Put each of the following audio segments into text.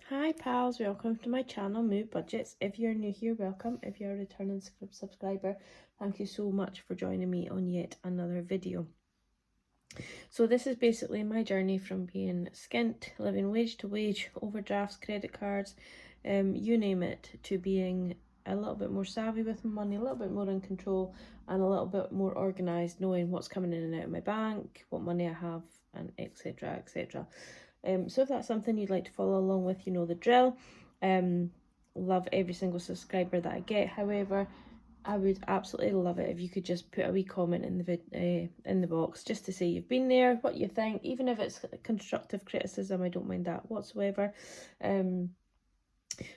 Hi pals, welcome to my channel Move Budgets. If you're new here, welcome. If you're a returning subscriber, thank you so much for joining me on yet another video. So this is basically my journey from being skint, living wage to wage, overdrafts, credit cards, you name it, to being a little bit more savvy with my money, a little bit more in control, and a little bit more organised, knowing what's coming in and out of my bank, what money I have, and etc, etc. So if that's something you'd like to follow along with, you know the drill. Love every single subscriber that I get. However, I would absolutely love it if you could just put a wee comment in the box just to say you've been there, what you think, even if it's constructive criticism. I don't mind that whatsoever.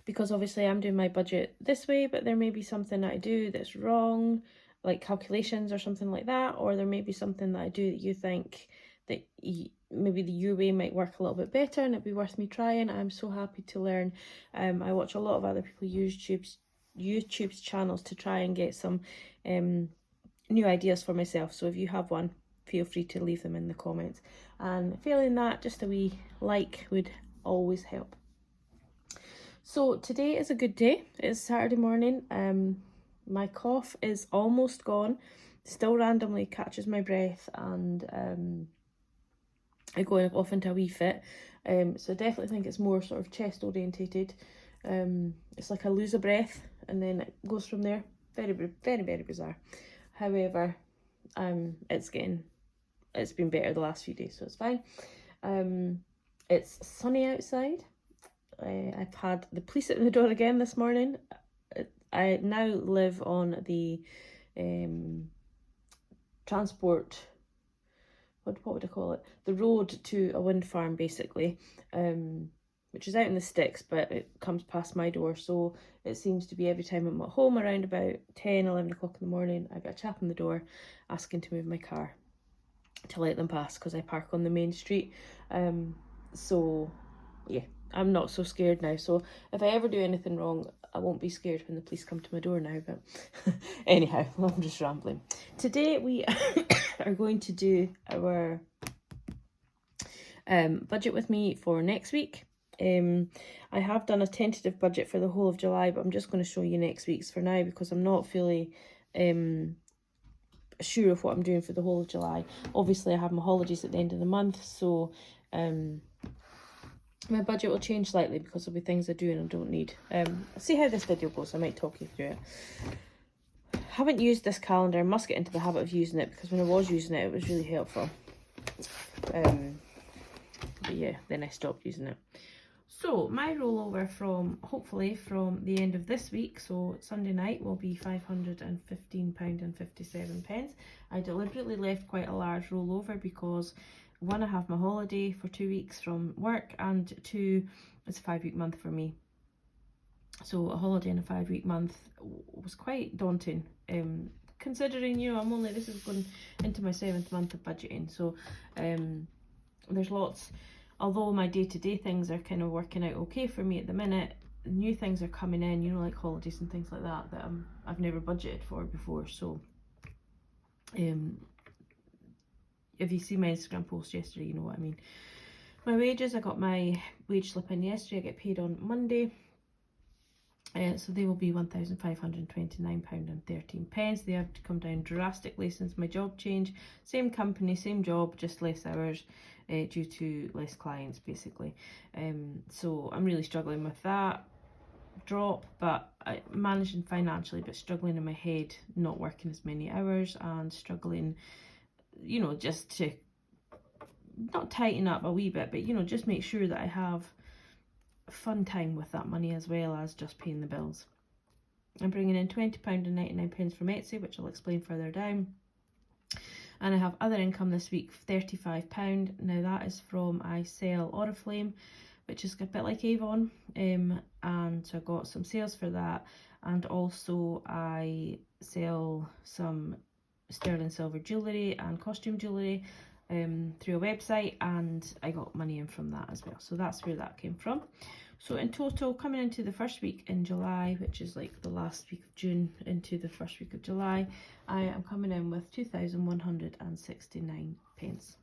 Because obviously I'm doing my budget this way, but there may be something that I do that's wrong, like calculations or something like that, or there may be something that I do that you think that maybe your way might work a little bit better and it'd be worth me trying. I'm so happy to learn. I watch a lot of other people YouTube's channels to try and get some new ideas for myself. So if you have one, feel free to leave them in the comments. And failing that, just a wee like would always help. So today is a good day. It's Saturday morning. My cough is almost gone. Still randomly catches my breath and I go off into a wee fit. So I definitely think it's more sort of chest orientated. It's like I lose a breath and then it goes from there. Very, very, very bizarre. However, it's been better the last few days, so it's fine. It's sunny outside. I've had the police at the door again this morning. I now live on the transport, what would I call it? The road to a wind farm, basically, which is out in the sticks, but it comes past my door. So it seems to be every time I'm at home around about 10, 11 o'clock in the morning, I get a chap on the door asking to move my car to let them pass because I park on the main street. So yeah, I'm not so scared now. So if I ever do anything wrong, I won't be scared when the police come to my door now. But anyhow, I'm just rambling. Today we are going to do our budget with me for next week. I have done a tentative budget for the whole of July, but I'm just going to show you next week's for now because I'm not fully sure of what I'm doing for the whole of July. Obviously I have my holidays at the end of the month, so my budget will change slightly because there'll be things I do and I don't need. See how this video goes. I might talk you through it. Haven't used this calendar. I must get into the habit of using it because when I was using it, it was really helpful. But yeah, then I stopped using it. So my rollover hopefully from the end of this week, so Sunday night, will be £515.57. I deliberately left quite a large rollover because one, I have my holiday for 2 weeks from work, and two, it's a 5-week month for me. So a holiday in a 5-week month was quite daunting, considering, you know, this is going into my 7th month of budgeting. So there's lots, although my day-to-day things are kind of working out okay for me at the minute, new things are coming in, you know, like holidays and things like that I've never budgeted for before. So if you see my Instagram post yesterday, you know what I mean. My wages, I got my wage slip in yesterday. I get paid on Monday. So they will be £1,529.13. They have come down drastically since my job change. Same company, same job, just less hours due to less clients, basically. So I'm really struggling with that drop, but managing financially, but struggling in my head, not working as many hours and struggling, you know, just to not tighten up a wee bit, but, you know, just make sure that I have fun time with that money as well as just paying the bills. I'm bringing in £20.99 from Etsy, which I'll explain further down. And I have other income this week, £35. Now that is from, I sell Oriflame, which is a bit like Avon, and so I got some sales for that. And also I sell some sterling silver jewellery and costume jewellery through a website, and I got money in from that as well. So that's where that came from. So in total, coming into the first week in July, which is like the last week of June into the first week of July, I am coming in with 2,169 pence.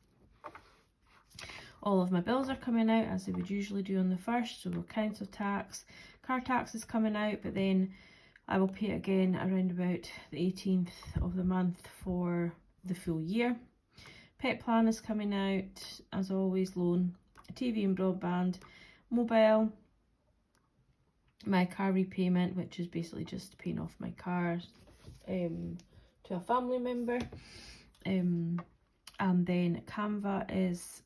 All of my bills are coming out as they would usually do on the 1st, so council tax, car tax is coming out, but then I will pay it again around about the 18th of the month for the full year. Pet plan is coming out, as always, loan, TV and broadband, mobile, my car repayment, which is basically just paying off my car to a family member, and then Canva is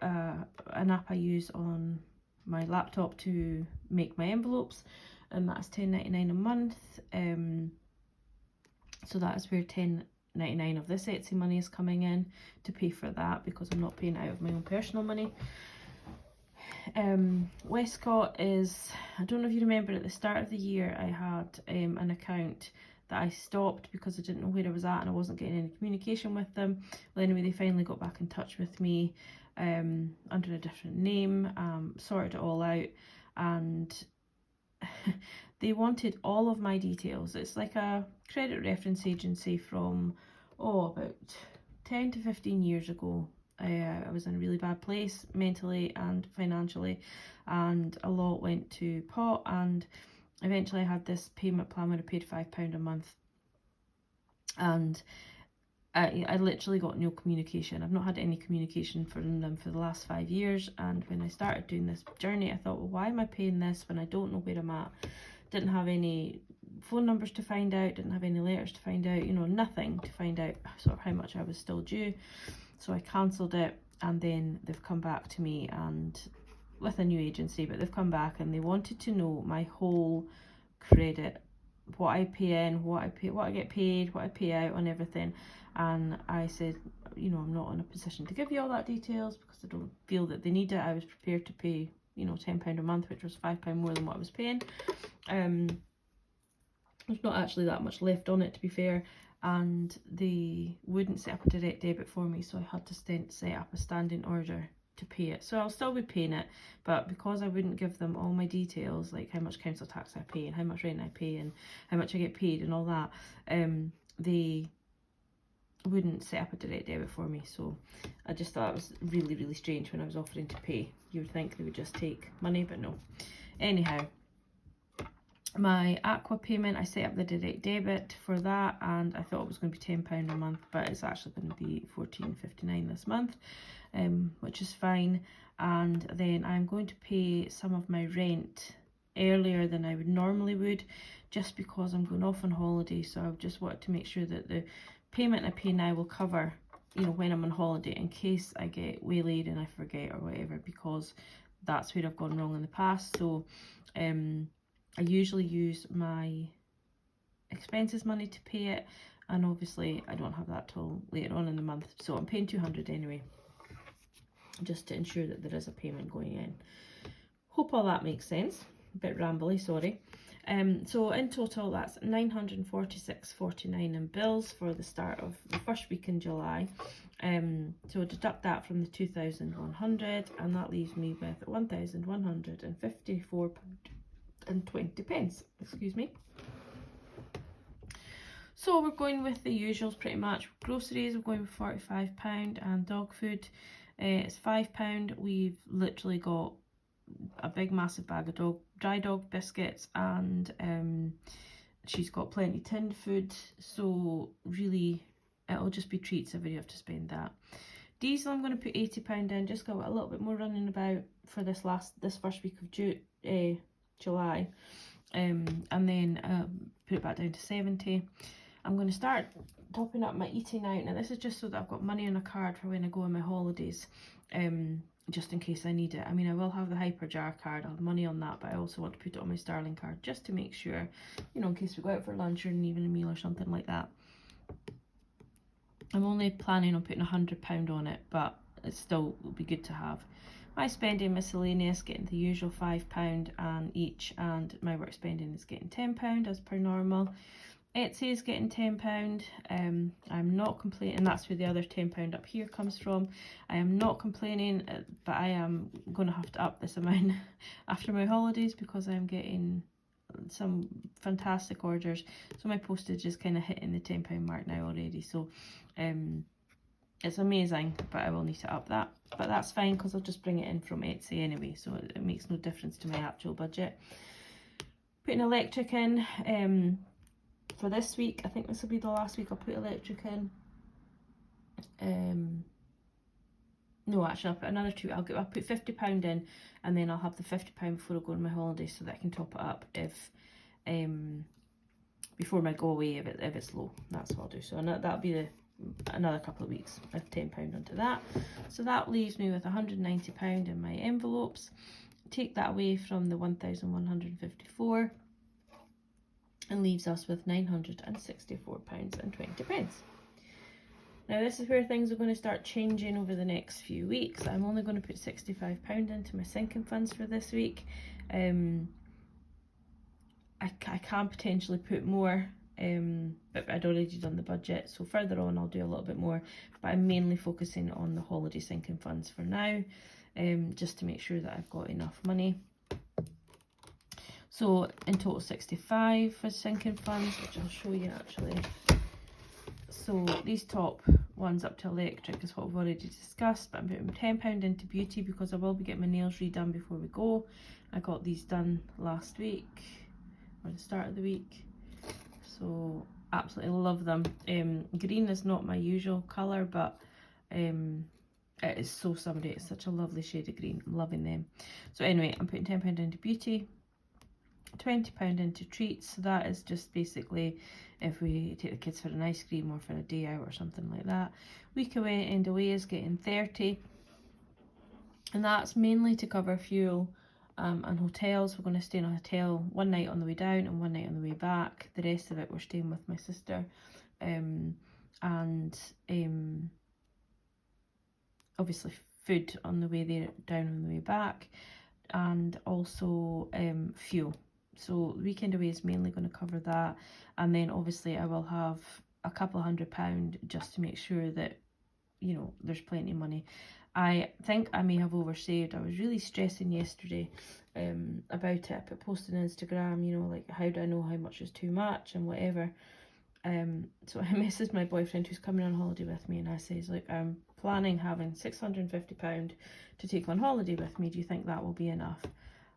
an app I use on my laptop to make my envelopes, and that's £10.99 a month. So that is where £10.99 of this Etsy money is coming in to pay for that, because I'm not paying out of my own personal money. Westcott is, I don't know if you remember, at the start of the year I had an account that I stopped because I didn't know where I was at and I wasn't getting any communication with them. Well, anyway, they finally got back in touch with me under a different name, sorted it all out, and they wanted all of my details. It's like a credit reference agency from, about 10 to 15 years ago. I was in a really bad place mentally and financially, and a lot went to pot, and eventually I had this payment plan where I paid £5 a month, and I literally got no communication. I've not had any communication from them for the last 5 years, and when I started doing this journey I thought, well, why am I paying this when I don't know where I'm at? Didn't have any phone numbers to find out, didn't have any letters to find out, nothing to find out sort of how much I was still due. So I cancelled it, and then they've come back to me, and with a new agency, but they've come back and they wanted to know my whole credit, what I pay in, what I get paid, what I pay out on everything. And I said, I'm not in a position to give you all that details because I don't feel that they need it. I was prepared to pay, £10 a month, which was £5 more than what I was paying. There's not actually that much left on it, to be fair, and they wouldn't set up a direct debit for me, so I had to set up a standing order to pay it. So I'll still be paying it, but because I wouldn't give them all my details, like how much council tax I pay and how much rent I pay and how much I get paid and all that, they wouldn't set up a direct debit for me. So I just thought it was really, really strange when I was offering to pay. You would think they would just take money, but no. Anyhow, my Aqua payment, I set up the direct debit for that, and I thought it was going to be £10 a month, but it's actually going to be £14.59 this month, which is fine. And then I'm going to pay some of my rent earlier than I would normally would, just because I'm going off on holiday. So I just wanted to make sure that the payment I pay now will cover, when I'm on holiday, in case I get waylaid and I forget or whatever, because that's where I've gone wrong in the past. So I usually use my expenses money to pay it, and obviously I don't have that till later on in the month, so I'm paying £200 anyway, just to ensure that there is a payment going in. Hope all that makes sense. A bit rambly, sorry. So in total that's £946.49 in bills for the start of the first week in July. So deduct that from the 2,100, and that leaves me with £1,154.20, excuse me. So we're going with the usuals pretty much. Groceries, we're going with £45, and dog food, it's £5. We've literally got a big massive bag of dry dog biscuits, and she's got plenty tinned food, so really it'll just be treats if you have to spend that. Diesel, I'm going to put £80 in, just got a little bit more running about for this first week of July, and then put it back down to 70. I'm going to start topping up my eating out. Now this is just so that I've got money on a card for when I go on my holidays, just in case I need it. I mean, I will have the Hyperjar card, I'll have money on that, but I also want to put it on my Starling card just to make sure, in case we go out for lunch or an evening meal or something like that. I'm only planning on putting £100 on it, but it still will be good to have. My spending miscellaneous, getting the usual £5 and each, and my work spending is getting £10 as per normal. Etsy is getting £10. I'm not complaining, and that's where the other £10 up here comes from. I am not complaining, but I am going to have to up this amount after my holidays because I'm getting some fantastic orders. So my postage is kind of hitting the £10 mark now already. So it's amazing, but I will need to up that. but that's fine because I'll just bring it in from Etsy anyway, so it makes no difference to my actual budget. Putting electric in for this week. I think this will be the last week I'll put electric in. No, actually, I'll put another two. I'll put £50 in, and then I'll have the £50 before I go on my holiday, so that I can top it up if before my go away if it's low. That's what I'll do. So that'll be another couple of weeks of £10 onto that. So that leaves me with £190 in my envelopes. Take that away from the 1,154 and leaves us with £964.20. Now this is where things are going to start changing over the next few weeks. I'm only going to put £65 into my sinking funds for this week. I can potentially put more, but I'd already done the budget, so further on I'll do a little bit more, but I'm mainly focusing on the holiday sinking funds for now, just to make sure that I've got enough money. So in total 65 for sinking funds, which I'll show you actually. So these top ones up to electric is what we've already discussed, but I'm putting £10 into beauty because I will be getting my nails redone before we go. I got these done last week, or the start of the week, so absolutely love them. Green is not my usual colour, but it is so somebody. It's such a lovely shade of green. I'm loving them. So anyway, I'm putting £10 into beauty, £20 into treats. So that is just basically if we take the kids for an ice cream or for a day out or something like that. Week away, end away is getting 30, and that's mainly to cover fuel and hotels. We're going to stay in a hotel one night on the way down and one night on the way back. The rest of it we're staying with my sister, and obviously food on the way there, down on the way back, and also fuel. So the weekend away is mainly going to cover that, and then obviously I will have a couple of £100 just to make sure that, you know, there's plenty of money. I think I may have oversaved. I was really stressing yesterday about it. I posted on Instagram, you know, like, how do I know how much is too much and whatever. So I messaged my boyfriend who's coming on holiday with me, and I says, like, I'm planning having £650 to take on holiday with me. Do you think that will be enough?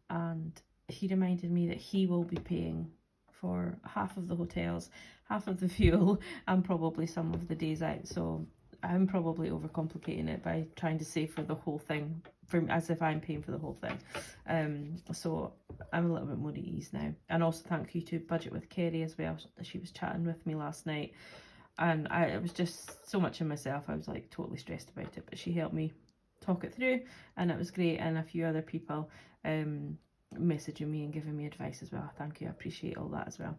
And he reminded me that he will be paying for half of the hotels, half of the fuel, and probably some of the days out. So I'm probably overcomplicating it by trying to save for the whole thing, as if I'm paying for the whole thing. So I'm a little bit more at ease now. And also thank you to Budget with Kerry as well. She was chatting with me last night, and it was just so much in myself. I was like totally stressed about it, but she helped me talk it through, and it was great. And a few other people messaging me and giving me advice as well. Thank you, I appreciate all that as well.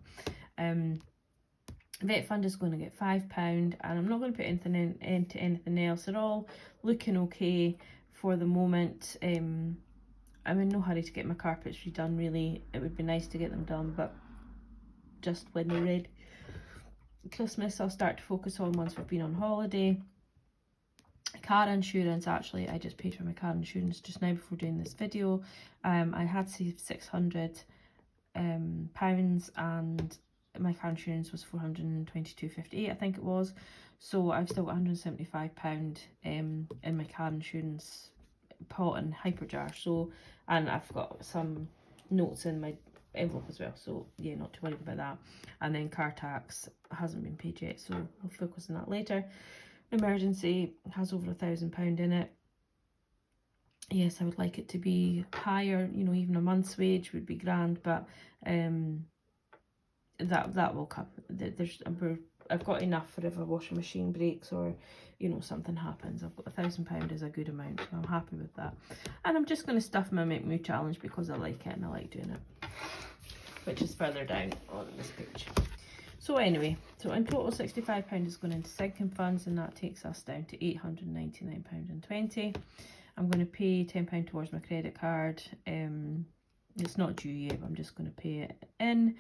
Vet fund is going to get £5, and I'm not going to put anything into anything else. They're all looking okay for the moment. I'm in no hurry to get my carpets redone, really. It would be nice to get them done, but just when they're ready. Christmas I'll start to focus on once we've been on holiday. Car insurance, actually I just paid for my car insurance just now before doing this video. I had saved £600 and my car insurance was £422.58, I think it was. So I've still got £175 in my car insurance pot and hyperjar. So, and I've got some notes in my envelope as well, so yeah, not too worried about that. And then car tax hasn't been paid yet, so I'll focus on that later. Emergency has over £1,000 in it. Yes, I would like it to be higher, you know, even a month's wage would be grand, but that will come. I've got enough for if a washing machine breaks or, you know, something happens. I've got £1,000 is a good amount, so I'm happy with that. And I'm just going to stuff my Make Moo challenge because I like it and I like doing it, which is further down on this page. So anyway, so in total £65 is going into sinking funds, and that takes us down to £899.20. I'm going to pay £10 towards my credit card. It's not due yet, but I'm just going to pay it in.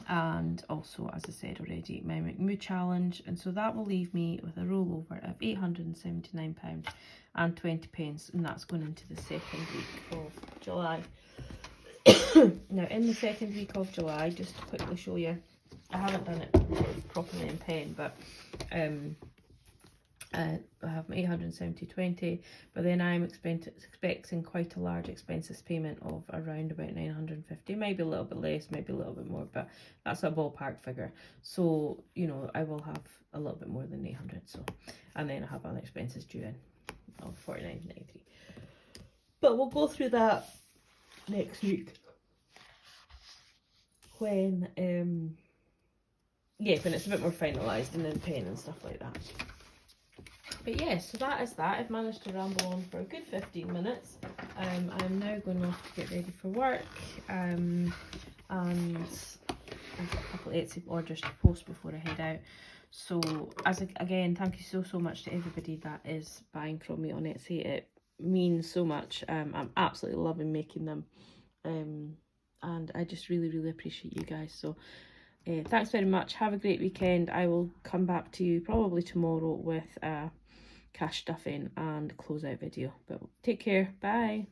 And also, as I said already, my Make Moo challenge, and so that will leave me with a rollover of £879.20, and that's going into the second week of July. Now in the second week of July, just to quickly show you, I haven't done it properly in pen, but I have my 870.20, but then I'm expecting quite a large expenses payment of around about 950, maybe a little bit less, maybe a little bit more, but that's a ballpark figure. So, you know, I will have a little bit more than 800, so, and then I have other expenses due in of 49.93. But we'll go through that next week when, yeah, when it's a bit more finalised and then paying and stuff like that. But yeah, so that is that. I've managed to ramble on for a good 15 minutes. I'm now going off to get ready for work, and I've got a couple of Etsy orders to post before I head out. So again, thank you so much to everybody that is buying from me on Etsy. It means so much. I'm absolutely loving making them, and I just really appreciate you guys. So thanks very much. Have a great weekend. I will come back to you probably tomorrow with a cash stuffing and closeout video. But take care. Bye.